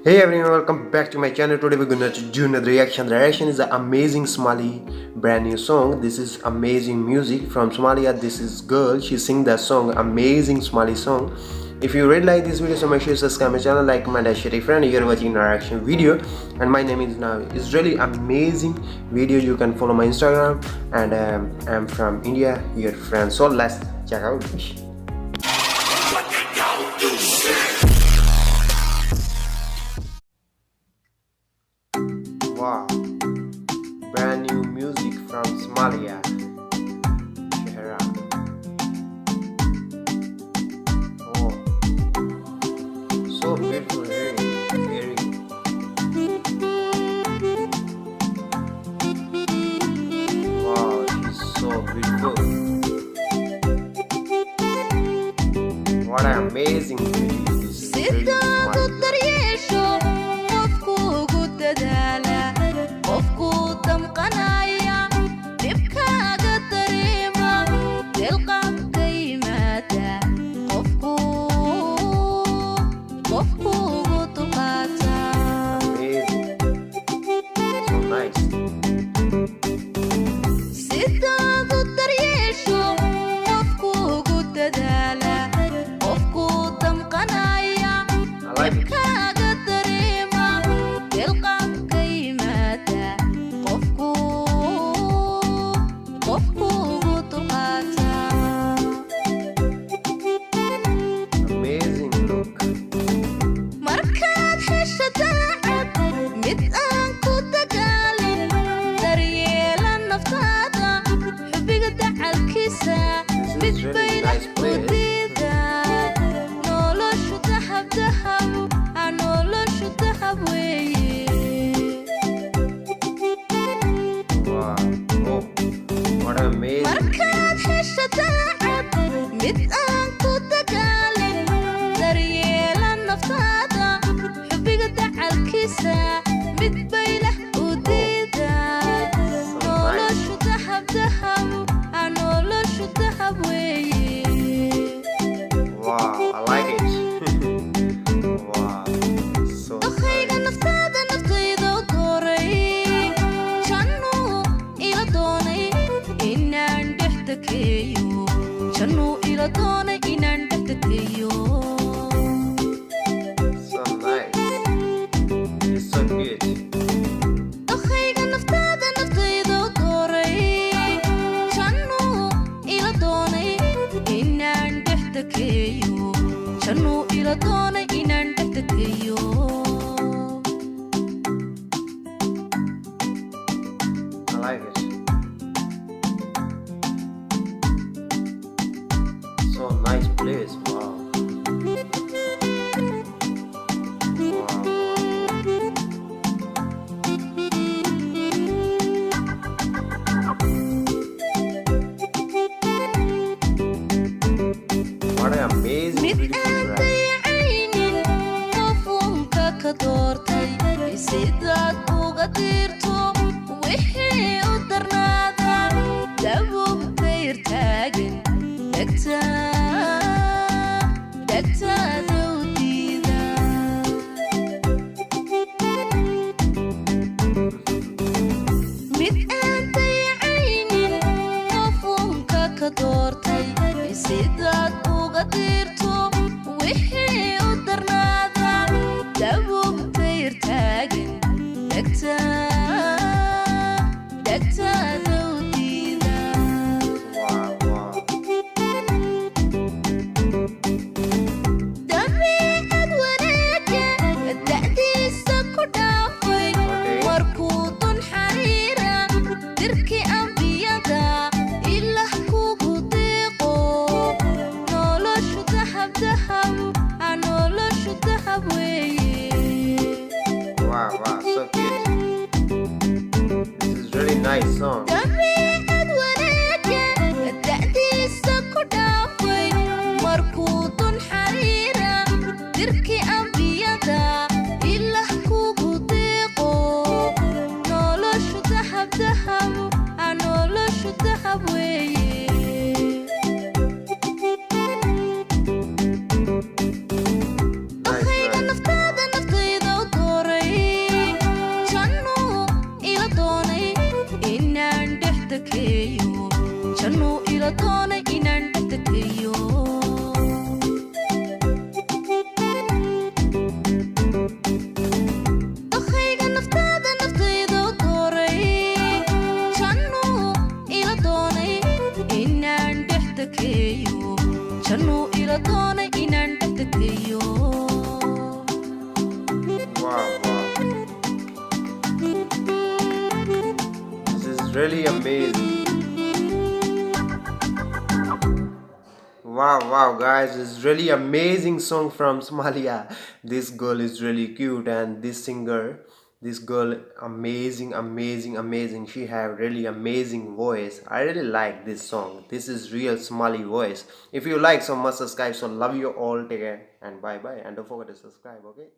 Hey everyone, welcome back to my channel. Today we're gonna do another reaction. The reaction is the amazing Somali brand new song. This is amazing music from Somalia. This is girl. She sing that song, amazing Somali song. If you really like this video, so make sure you subscribe my channel, like, comment, and share. Friend, you're watching the reaction video, and my name is now. It's really amazing video. You can follow my Instagram, and I'm from India. Your friend. So let's check out. Wow, brand new music from Somalia. Sahra. Oh, so beautiful, very. Wow, she's so beautiful. What an amazing music. This is really Somali. Wow, I like it. Wow, so so nice. It's so good. I like it. So nice place. Wow. What an amazing beautiful ride. Dirkii Anbiyada ilah kugu deeqo noloshu dahab noloshu dahab weeye. Wow, so cute. This is really nice song. Dabiicad wanaagga da'diisa ku dhaafay markuu dun xariira dirkii Anbiyada ilah kugu deeqo noloshu dahab noloshu dahab weeye. Dakhayga naftaada naftayda u really amazing. Wow, guys, it's really amazing song from Somalia. This girl is really cute, and this singer, this girl, amazing. She have really amazing voice. I really like this song. This is real Somali voice. If you like, so must subscribe. So love you all. Take care and bye bye. And don't forget to subscribe. Okay.